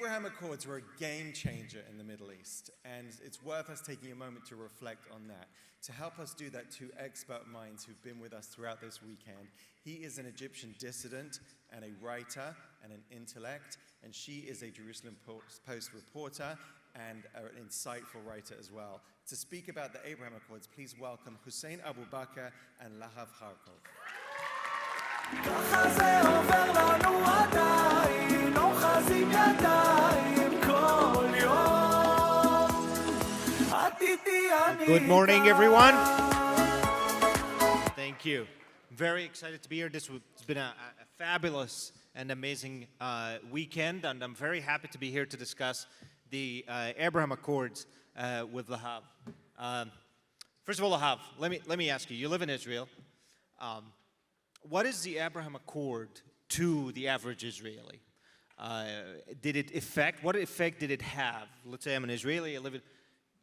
Abraham Accords were a game changer in the Middle East, and it's worth us taking a moment to reflect on that. To help us do that, two expert minds who've been with us throughout this weekend. He is an Egyptian dissident and a writer and an intellect, and she is a Jerusalem Post reporter and an insightful writer as well. To speak about the Abraham Accords, please welcome Hussein Abu Bakr and Lahav Kharkov. Good morning, everyone. Thank you. Very excited to be here. This has been a fabulous and amazing weekend, and I'm very happy to be here to discuss the Abraham Accords with Lahav. First of all, Lahav, let me ask you. You live in Israel. What is the Abraham Accord to the average Israeli? What effect did it have? Let's say I'm an Israeli.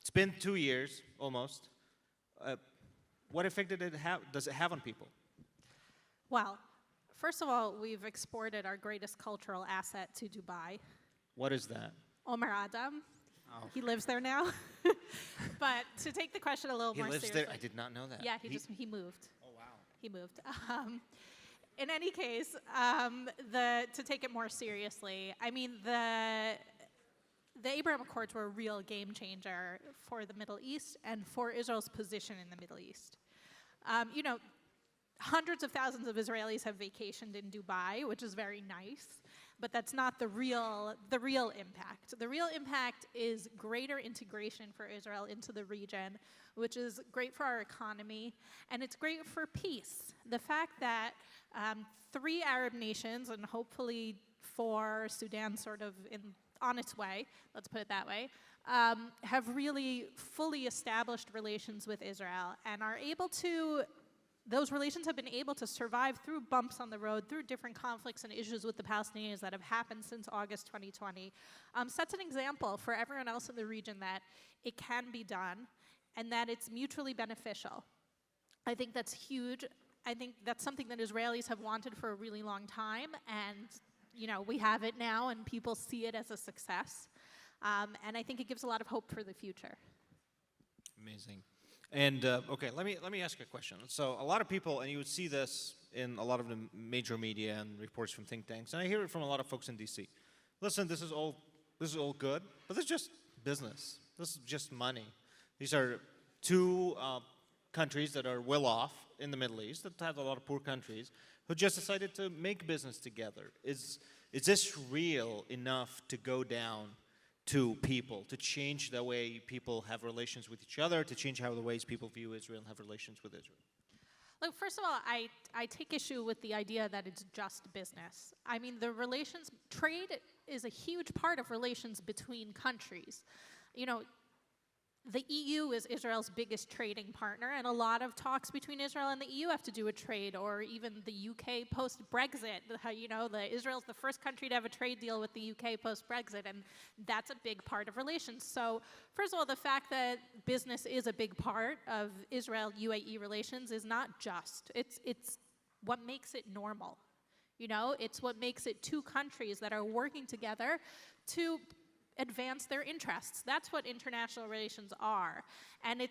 It's been 2 years almost. What effect does it have on people? Well, first of all, we've exported our greatest cultural asset to Dubai. What is that? Omer Adam. Oh. He lives there now. But to take the question a little more seriously. He lives there? I did not know that. Yeah, he moved. Oh, wow. He moved. In any case, to take it more seriously, I mean, the Abraham Accords were a real game changer for the Middle East and for Israel's position in the Middle East. Hundreds of thousands of Israelis have vacationed in Dubai, which is very nice, but that's not the real impact. The real impact is greater integration for Israel into the region, which is great for our economy, and it's great for peace. The fact that 3 Arab nations, and hopefully 4, Sudan sort of on its way, let's put it that way, have really fully established relations with Israel and are able to. Those relations have been able to survive through bumps on the road, through different conflicts and issues with the Palestinians that have happened since August 2020. Sets an example for everyone else in the region that it can be done and that it's mutually beneficial. I think that's huge. I think that's something that Israelis have wanted for a really long time, and we have it now, and people see it as a success. And I think it gives a lot of hope for the future. Amazing. And okay, let me ask you a question. So a lot of people, and you would see this in a lot of the major media and reports from think tanks, and I hear it from a lot of folks in DC. Listen, this is all good, but this is just business. This is just money. These are 2 countries that are well off in the Middle East, that have a lot of poor countries, who just decided to make business together. Is this real enough to go down to people, to change the way people have relations with each other, to change how the ways people view Israel and have relations with Israel? Look, first of all, I take issue with the idea that it's just business. I mean, trade is a huge part of relations between countries. The EU is Israel's biggest trading partner, and a lot of talks between Israel and the EU have to do with trade, or even the UK post-Brexit. Israel's the first country to have a trade deal with the UK post-Brexit, and that's a big part of relations. So, first of all, the fact that business is a big part of Israel-UAE relations is not just. It's what makes it normal. It's what makes it 2 countries that are working together to advance their interests. That's what international relations are. And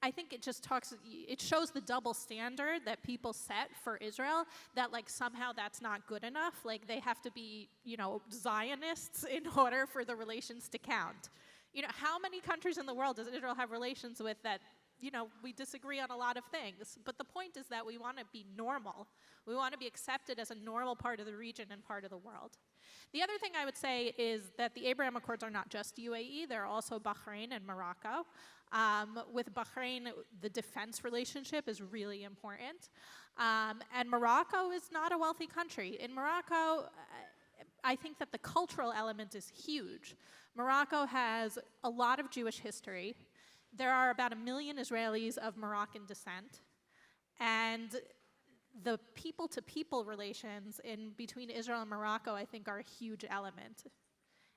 I think it shows the double standard that people set for Israel, that somehow that's not good enough. They have to be, Zionists in order for the relations to count. How many countries in the world does Israel have relations with that, we disagree on a lot of things? But the point is that we want to be normal. We want to be accepted as a normal part of the region and part of the world. The other thing I would say is that the Abraham Accords are not just UAE, they're also Bahrain and Morocco. With Bahrain, the defense relationship is really important. And Morocco is not a wealthy country. In Morocco, I think that the cultural element is huge. Morocco has a lot of Jewish history. There are about 1 million Israelis of Moroccan descent. And the people-to-people relations between Israel and Morocco, I think, are a huge element.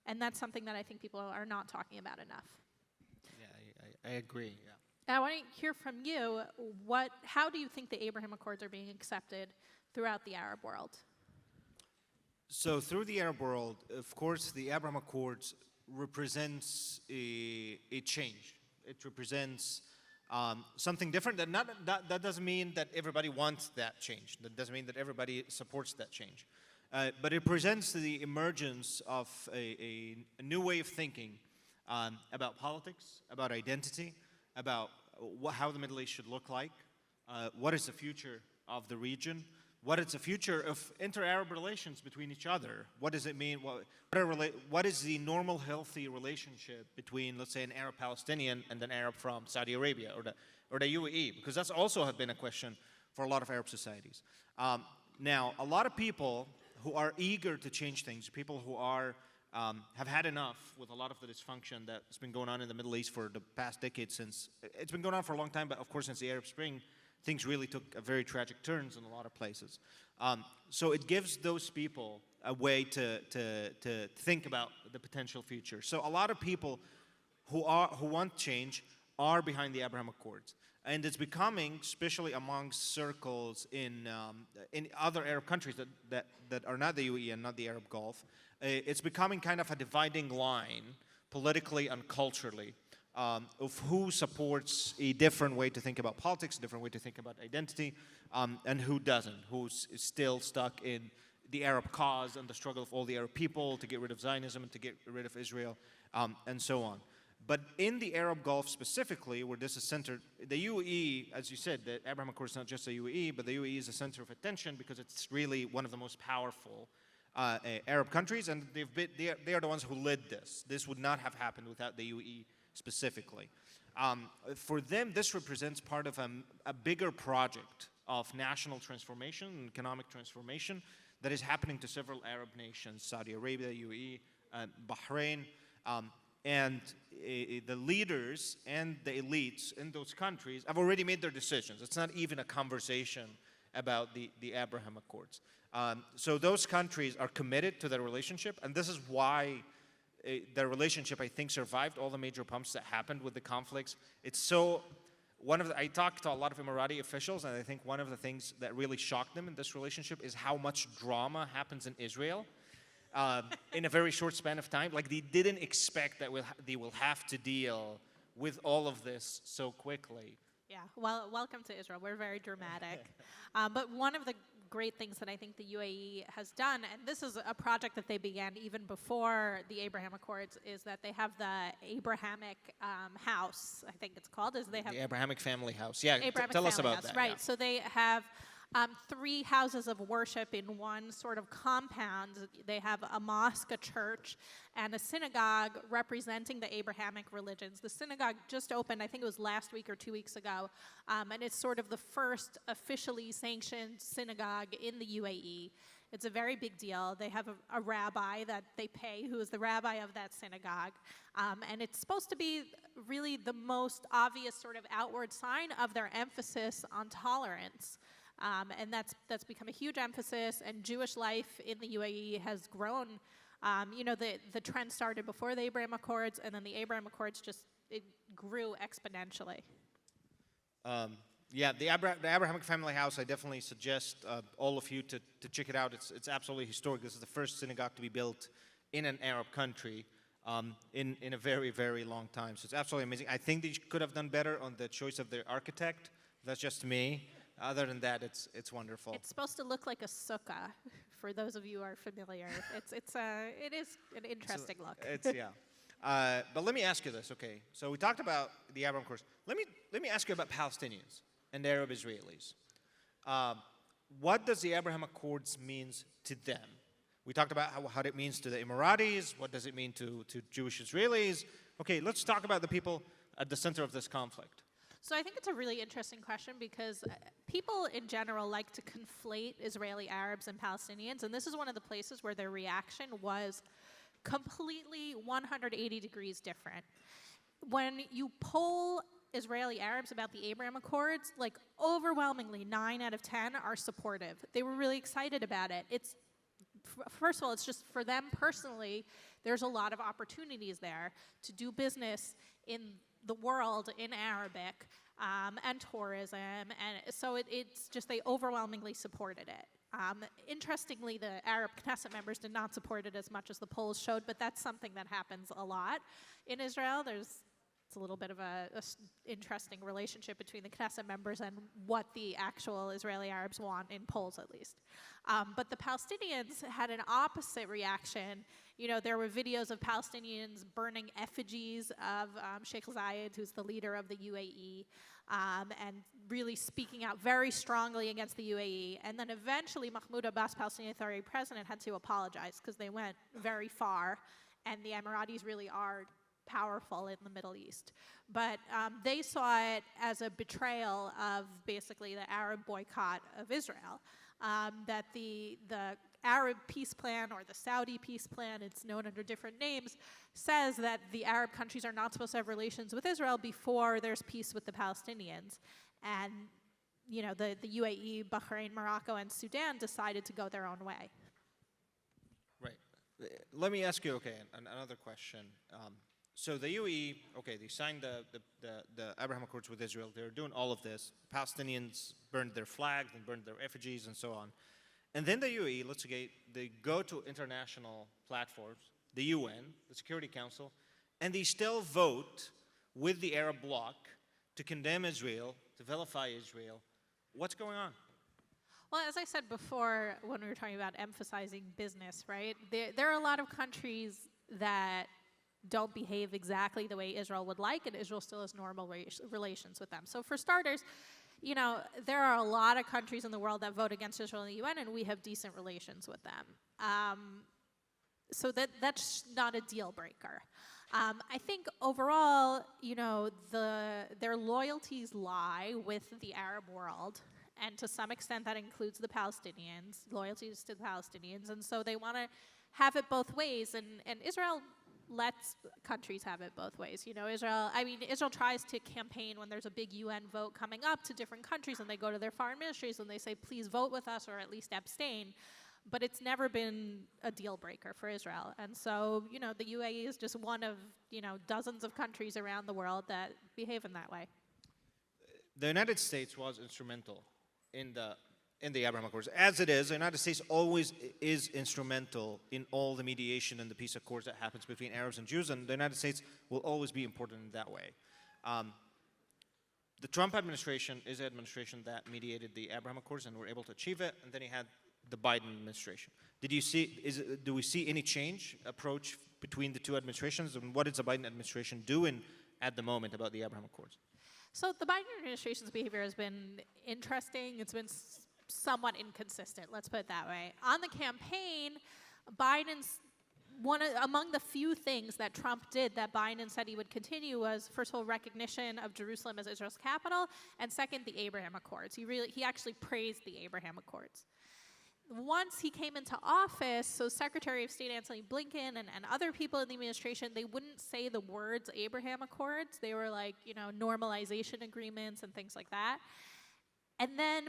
And that's something that I think people are not talking about enough. Yeah, I agree, yeah. I want to hear from you, how do you think the Abraham Accords are being accepted throughout the Arab world? So through the Arab world, of course, the Abraham Accords represents a change. It represents something different. That doesn't mean that everybody wants that change. That doesn't mean that everybody supports that change. But it presents the emergence of a new way of thinking about politics, about identity, about how the Middle East should look like, what is the future of the region, what is the future of inter-Arab relations between each other. What does it mean? What is the normal, healthy relationship between, let's say, an Arab Palestinian and an Arab from Saudi Arabia or the UAE? Because that's also have been a question for a lot of Arab societies. Now, a lot of people who are eager to change things, people who are have had enough with a lot of the dysfunction that's been going on in the Middle East for the past decade. Since it's been going on for a long time, but of course since the Arab Spring, things really took a very tragic turns in a lot of places. So it gives those people a way to think about the potential future. So a lot of people who want change are behind the Abraham Accords. And it's becoming, especially amongst circles in other Arab countries that are not the UAE and not the Arab Gulf, it's becoming kind of a dividing line politically and culturally of who supports a different way to think about politics, a different way to think about identity, and who doesn't, who's still stuck in the Arab cause and the struggle of all the Arab people to get rid of Zionism and to get rid of Israel, and so on. But in the Arab Gulf specifically, where this is centered, the UAE, as you said, the Abraham Accords is not just the UAE, but the UAE is a center of attention because it's really one of the most powerful Arab countries, and they are the ones who led this. This would not have happened without the UAE specifically. For them, this represents part of a bigger project of national transformation and economic transformation that is happening to several Arab nations, Saudi Arabia, UAE, Bahrain, and the leaders and the elites in those countries have already made their decisions. It's not even a conversation about the Abraham Accords. So those countries are committed to their relationship, and this is why their relationship, I think, survived all the major bumps that happened with the conflicts. It's so, I talked to a lot of Emirati officials, and I think one of the things that really shocked them in this relationship is how much drama happens in Israel. In a very short span of time. Like, they didn't expect that they will have to deal with all of this so quickly. Yeah, well, welcome to Israel. We're very dramatic. But one of the great things that I think the UAE has done, and this is a project that they began even before the Abraham Accords, is that they have the Abrahamic house, I think it's called. They have the Abrahamic family house. Yeah, Abrahamic tell us family about house, that. right, Yeah. so they have 3 houses of worship in one sort of compound. They have a mosque, a church, and a synagogue representing the Abrahamic religions. The synagogue just opened, I think it was last week or 2 weeks ago, and it's sort of the first officially sanctioned synagogue in the UAE. It's a very big deal. They have a rabbi that they pay who is the rabbi of that synagogue. And it's supposed to be really the most obvious sort of outward sign of their emphasis on tolerance. And that's become a huge emphasis, and Jewish life in the UAE has grown. The trend started before the Abraham Accords, and then the Abraham Accords it grew exponentially. Yeah, the Abrahamic family house, I definitely suggest all of you to check it out. It's absolutely historic. This is the first synagogue to be built in an Arab country in a very, very long time. So it's absolutely amazing. I think they could have done better on the choice of their architect. That's just me. Other than that, it's wonderful. It's supposed to look like a sukkah, for those of you who are familiar. It is an interesting look. But let me ask you this, okay? So we talked about the Abraham Accords. Let me ask you about Palestinians and Arab Israelis. What does the Abraham Accords means to them? We talked about how it means to the Emiratis. What does it mean to Jewish Israelis? Okay, let's talk about the people at the center of this conflict. So I think it's a really interesting question because people in general like to conflate Israeli Arabs and Palestinians, and this is one of the places where their reaction was completely 180 degrees different. When you poll Israeli Arabs about the Abraham Accords, like overwhelmingly 9 out of 10 are supportive. They were really excited about it. First of all, it's just for them personally, there's a lot of opportunities there to do business in the world in Arabic and tourism, and so it's just they overwhelmingly supported it. Interestingly, the Arab Knesset members did not support it as much as the polls showed, but that's something that happens a lot in Israel. It's a little bit of a interesting relationship between the Knesset members and what the actual Israeli Arabs want, in polls at least. But the Palestinians had an opposite reaction. You know, there were videos of Palestinians burning effigies of Sheikh Zayed, who's the leader of the UAE, and really speaking out very strongly against the UAE. And then eventually Mahmoud Abbas, Palestinian Authority president, had to apologize because they went very far, and the Emiratis really are powerful in the Middle East. But they saw it as a betrayal of basically the Arab boycott of Israel, that the Arab peace plan or the Saudi peace plan, it's known under different names, says that the Arab countries are not supposed to have relations with Israel before there's peace with the Palestinians. And you know, the UAE, Bahrain, Morocco, and Sudan decided to go their own way. Right. Let me ask you, another question. So the UAE, they signed the Abraham Accords with Israel. They're doing all of this. Palestinians burned their flags and burned their effigies and so on. And then the UAE, they go to international platforms, the UN, the Security Council, and they still vote with the Arab bloc to condemn Israel, to vilify Israel. What's going on? Well, as I said before, when we were talking about emphasizing business, right? There are a lot of countries that don't behave exactly the way Israel would like, and Israel still has normal relations with them. So for starters, you know, there are a lot of countries in the world that vote against Israel in the UN, and we have decent relations with them. So that's not a deal breaker. I think overall, you know, their loyalties lie with the Arab world, and to some extent that includes the Palestinians, loyalties to the Palestinians, and so they want to have it both ways, and Israel lets countries have it both ways. You know, Israel tries to campaign when there's a big UN vote coming up to different countries, and they go to their foreign ministries and they say, please vote with us or at least abstain. But it's never been a deal breaker for Israel. And so, you know, the UAE is just one of, you know, dozens of countries around the world that behave in that way. The United States was instrumental in the Abraham Accords. As it is, the United States always is instrumental in all the mediation and the peace accords that happens between Arabs and Jews, and the United States will always be important in that way. The Trump administration is the administration that mediated the Abraham Accords and were able to achieve it, and then he had the Biden administration. Do we see any approach between the two administrations, and what is the Biden administration doing at the moment about the Abraham Accords? So the Biden administration's behavior has been interesting. It's been somewhat inconsistent, let's put it that way. On the campaign, Biden's among the few things that Trump did that Biden said he would continue was, first of all, recognition of Jerusalem as Israel's capital, and second, the Abraham Accords. He actually praised the Abraham Accords. Once he came into office, so Secretary of State Antony Blinken and other people in the administration, they wouldn't say the words Abraham Accords. They were like, you know, normalization agreements and things like that. And then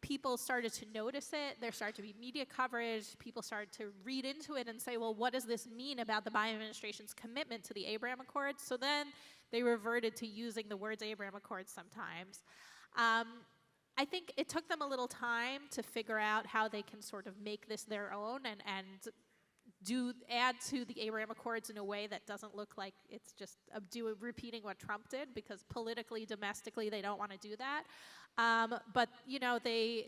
people started to notice it. There started to be media coverage. People started to read into it and say, well, what does this mean about the Biden administration's commitment to the Abraham Accords? So then they reverted to using the words Abraham Accords sometimes. I think it took them a little time to figure out how they can sort of make this their own and add to the Abraham Accords in a way that doesn't look like it's just repeating what Trump did, because politically, domestically, they don't want to do that. But you know, they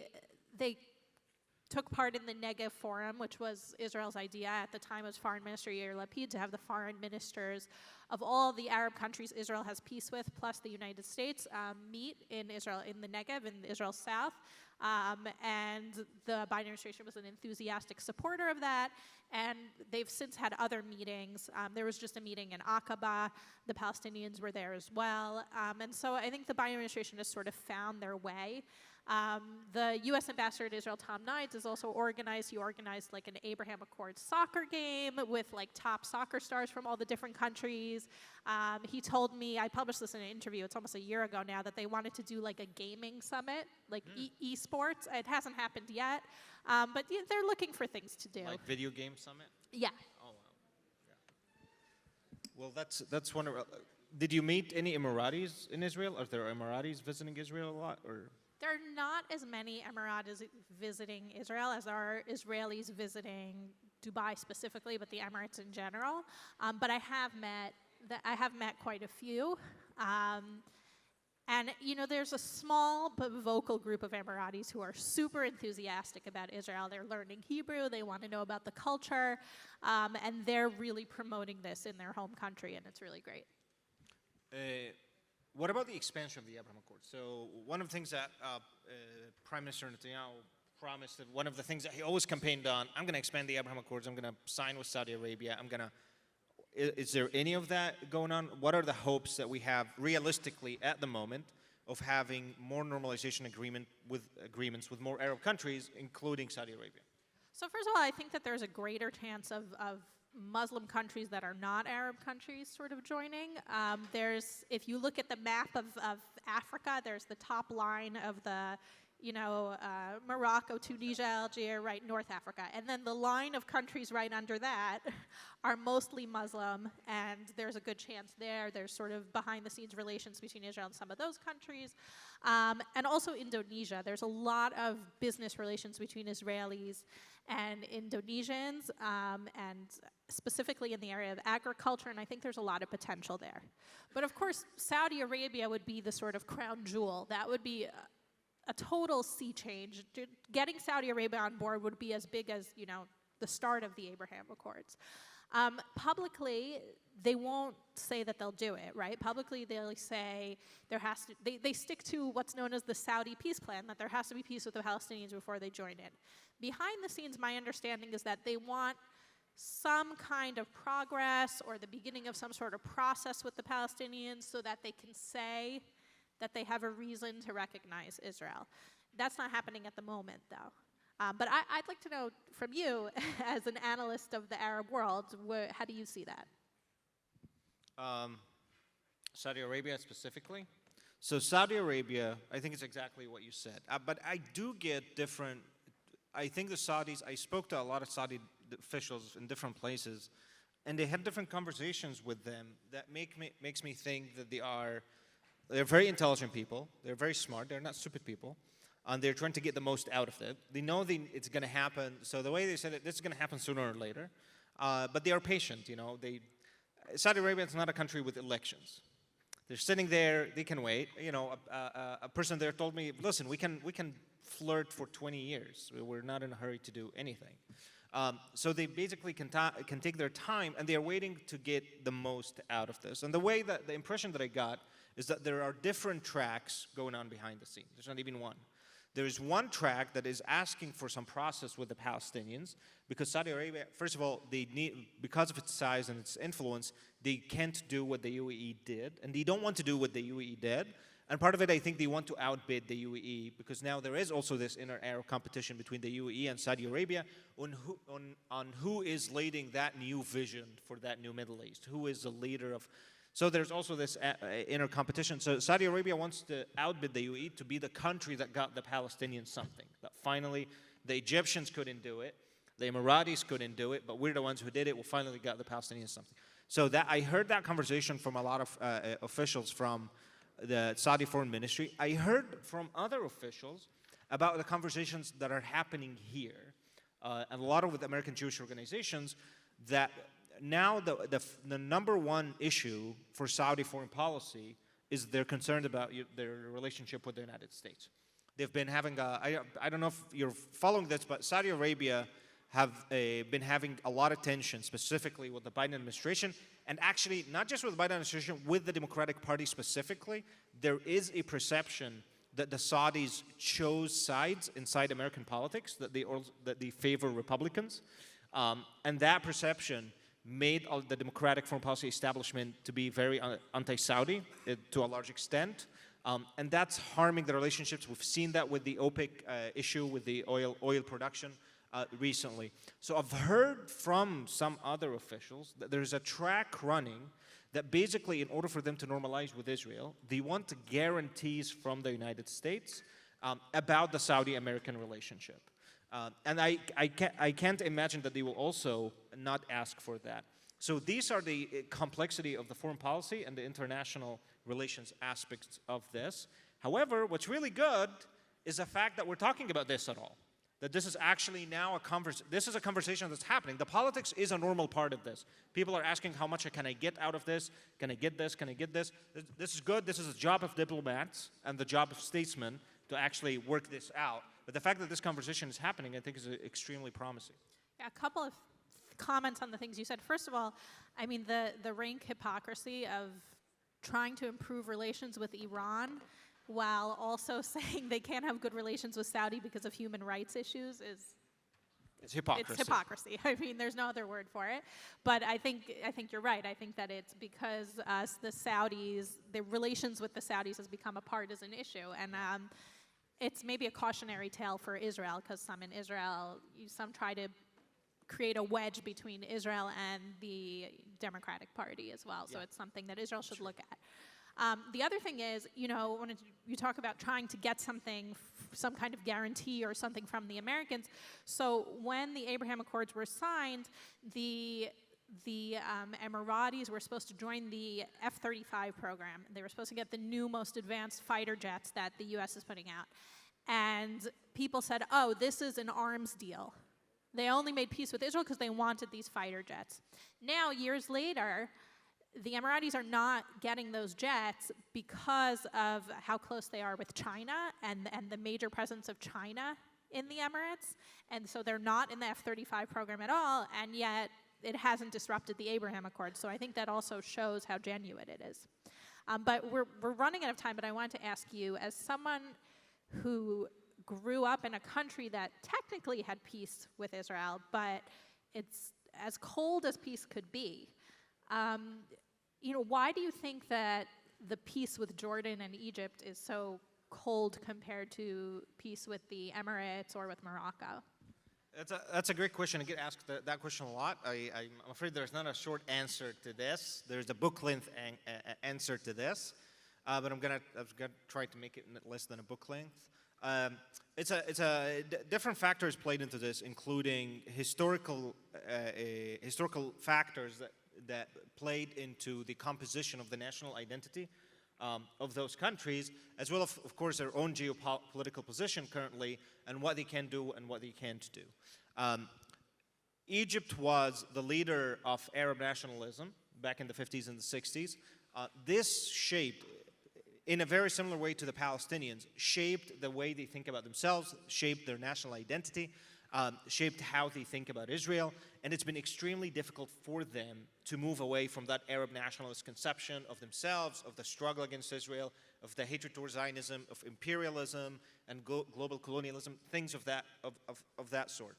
took part in the Negev Forum, which was Israel's idea at the time as Foreign Minister Yair Lapid to have the foreign ministers of all the Arab countries Israel has peace with, plus the United States, meet in Israel, in the Negev, in Israel's south. And the Biden administration was an enthusiastic supporter of that, and they've since had other meetings. There was just a meeting in Aqaba. The Palestinians were there as well. And so I think the Biden administration has sort of found their way. The U.S. ambassador to Israel, Tom Nides, is also organized. He organized like an Abraham Accords soccer game with like top soccer stars from all the different countries. He told me, I published this in an interview, it's almost a year ago now, that they wanted to do like a gaming summit, like esports. It hasn't happened yet, but yeah, they're looking for things to do. Like video game summit? Yeah. Oh, wow. Yeah. Well, that's wonderful. Did you meet any Emiratis in Israel? Are there Emiratis visiting Israel a lot, or? There are not as many Emiratis visiting Israel as there are Israelis visiting Dubai specifically, but the Emirates in general. But I have met quite a few. And there's a small but vocal group of Emiratis who are super enthusiastic about Israel. They're learning Hebrew, they want to know about the culture, and they're really promoting this in their home country, and it's really great. What about the expansion of the Abraham Accords? So one of the things that Prime Minister Netanyahu promised, that one of the things that he always campaigned on, I'm going to expand the Abraham Accords, I'm going to sign with Saudi Arabia, is there any of that going on? What are the hopes that we have realistically at the moment of having more normalization agreements with more Arab countries, including Saudi Arabia? So first of all, I think that there's a greater chance of Muslim countries that are not Arab countries sort of joining. If you look at the map of Africa, there's the top line of the Morocco, Tunisia, Algeria, right, North Africa. And then the line of countries right under that are mostly Muslim, and there's a good chance there's sort of behind-the-scenes relations between Israel and some of those countries. And also Indonesia. There's a lot of business relations between Israelis and Indonesians, and specifically in the area of agriculture, and I think there's a lot of potential there. But of course, Saudi Arabia would be the sort of crown jewel. That would be a total sea change. Getting Saudi Arabia on board would be as big as, the start of the Abraham Accords. Publicly, they won't say that they'll do it, right? Publicly, they'll say they stick to what's known as the Saudi peace plan, that there has to be peace with the Palestinians before they join in. Behind the scenes, my understanding is that they want some kind of progress or the beginning of some sort of process with the Palestinians so that they can say that they have a reason to recognize Israel. That's not happening at the moment, though. But I'd like to know from you, as an analyst of the Arab world, how do you see that? Saudi Arabia specifically? So Saudi Arabia, I think it's exactly what you said. But I do get different, I think the Saudis, I spoke to a lot of Saudi officials in different places, and they had different conversations with them that makes me think that they're very intelligent people, they're very smart, they're not stupid people, and they're trying to get the most out of it. They know it's going to happen, so the way they said it, this is going to happen sooner or later, but they are patient, Saudi Arabia is not a country with elections. They're sitting there, they can wait. A person there told me, listen, we can flirt for 20 years. We're not in a hurry to do anything. So they basically can take their time, and they're waiting to get the most out of this. And the impression that I got is that there are different tracks going on behind the scenes. There's not even one. There is one track that is asking for some process with the Palestinians, because Saudi Arabia, first of all, because of its size and its influence, they can't do what the UAE did, and they don't want to do what the UAE did. And part of it, I think they want to outbid the UAE, because now there is also this inner Arab competition between the UAE and Saudi Arabia on who is leading that new vision for that new Middle East, who is the leader of. So there's also this inner competition. So Saudi Arabia wants to outbid the UAE to be the country that got the Palestinians something. That finally, the Egyptians couldn't do it, the Emiratis couldn't do it, but we're the ones who did it. We finally got the Palestinians something. So I heard that conversation from a lot of officials from the Saudi Foreign Ministry. I heard from other officials about the conversations that are happening here, and a lot of with American Jewish organizations, that now the number one issue for Saudi foreign policy is they're concerned about their relationship with the United States. They've been having I don't know if you're following this, but Saudi Arabia have been having a lot of tension, specifically with the Biden administration, and actually not just with the Biden administration, with the Democratic Party specifically. There is a perception that the Saudis chose sides inside American politics, that they favor Republicans, and that perception made the Democratic foreign policy establishment to be very anti-Saudi to a large extent. And that's harming the relationships. We've seen that with the OPEC issue with the oil production recently. So I've heard from some other officials that there's a track running that basically, in order for them to normalize with Israel, they want guarantees from the United States about the Saudi-American relationship. And I can't imagine that they will also not ask for that. So these are the complexity of the foreign policy and the international relations aspects of this. However, what's really good is the fact that we're talking about this at all. That this is actually now this is a conversation that's happening. The politics is a normal part of this. People are asking, how much can I get out of this? Can I get this? Can I get this? This is good. This is the job of diplomats and the job of statesmen to actually work this out. But the fact that this conversation is happening, I think, is extremely promising. Yeah, a couple of comments on the things you said. First of all, I mean, the rank hypocrisy of trying to improve relations with Iran while also saying they can't have good relations with Saudi because of human rights issues is It's hypocrisy. It's hypocrisy. I mean, there's no other word for it. But I think you're right. I think that it's because the Saudis, the relations with the Saudis has become a partisan issue, and it's maybe a cautionary tale for Israel, because some in Israel, some try to create a wedge between Israel and the Democratic Party as well. So it's something that Israel should look at. The other thing is, you know, when you talk about trying to get something, some kind of guarantee or something from the Americans. So when the Abraham Accords were signed, the Emiratis were supposed to join the F-35 program. They were supposed to get the new, most advanced fighter jets that the U.S. is putting out. And people said, oh, this is an arms deal. They only made peace with Israel because they wanted these fighter jets. Now, years later, the Emiratis are not getting those jets because of how close they are with China and the major presence of China in the Emirates. And so they're not in the F-35 program at all, and yet it hasn't disrupted the Abraham Accords. So I think that also shows how genuine it is. But we're running out of time, but I wanted to ask you, as someone who grew up in a country that technically had peace with Israel, but it's as cold as peace could be, you know, why do you think that the peace with Jordan and Egypt is so cold compared to peace with the Emirates or with Morocco? That's a great question. I get asked that question a lot. I'm afraid there's not a short answer to this. There's a book length answer to this, but I'm gonna try to make it less than a book length. Different factors played into this, including historical factors that played into the composition of the national identity of those countries, as well as, of course, their own geopolitical position currently and what they can do and what they can't do. Egypt was the leader of Arab nationalism back in the 50s and the 60s. This shaped, in a very similar way to the Palestinians, shaped the way they think about themselves, shaped their national identity, shaped how they think about Israel, and it's been extremely difficult for them to move away from that Arab nationalist conception of themselves, of the struggle against Israel, of the hatred towards Zionism, of imperialism and global colonialism, things of that sort.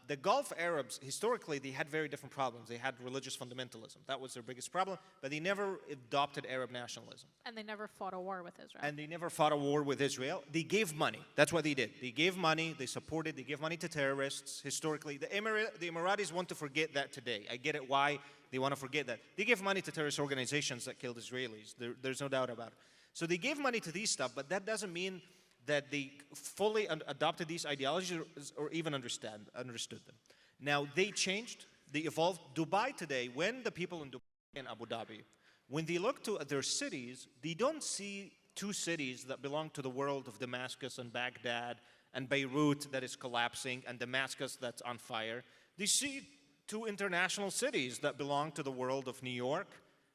The Gulf Arabs, historically, they had very different problems. They had religious fundamentalism. That was their biggest problem, but they never adopted Arab nationalism. And they never fought a war with Israel. And they never fought a war with Israel. They gave money. That's what they did. They gave money, they supported, they gave money to terrorists, historically. The Emiratis want to forget that today. I get it why they want to forget that. They gave money to terrorist organizations that killed Israelis. There's no doubt about it. So they gave money to these stuff, but that doesn't mean that they fully adopted these ideologies or even understood them. Now, they changed, they evolved. Dubai today, when the people in Dubai and Abu Dhabi, when they look to their cities, they don't see two cities that belong to the world of Damascus and Baghdad and Beirut that is collapsing and Damascus that's on fire. They see two international cities that belong to the world of New York,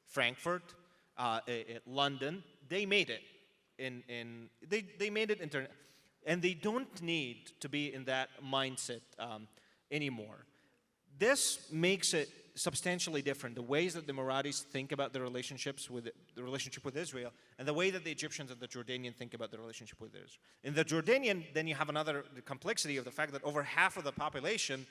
Frankfurt, London. They made it. They made it and they don't need to be in that mindset anymore. This makes it substantially different, the ways that the Emiratis think about the relationship with Israel, and the way that the Egyptians and the Jordanian think about the relationship with Israel. In the Jordanian, then you have the complexity of the fact that over half of the population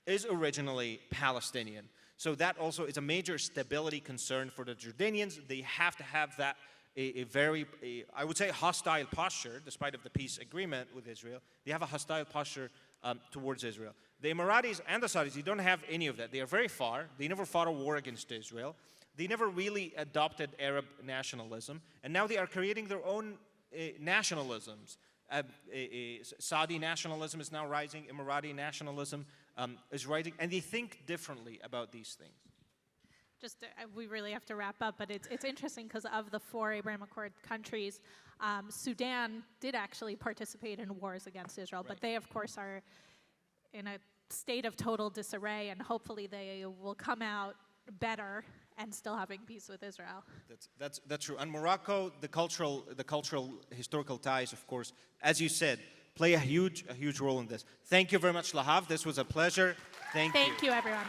is originally Palestinian. So that also is a major stability concern for the Jordanians. They have to have that I would say, hostile posture, despite of the peace agreement with Israel. They have a hostile posture towards Israel. The Emiratis and the Saudis, they don't have any of that. They are very far. They never fought a war against Israel. They never really adopted Arab nationalism. And now they are creating their own nationalisms. Saudi nationalism is now rising. Emirati nationalism is rising. And they think differently about these things. just we really have to wrap up, but it's interesting because of the 4 Abraham Accord countries, Sudan did actually participate in wars against Israel, but they, of course, are in a state of total disarray, and hopefully they will come out better and still having peace with Israel. That's true. And Morocco, the cultural, historical ties, of course, as you said, play a huge role in this. Thank you very much, Lahav. This was a pleasure. Thank you. Thank you, everyone.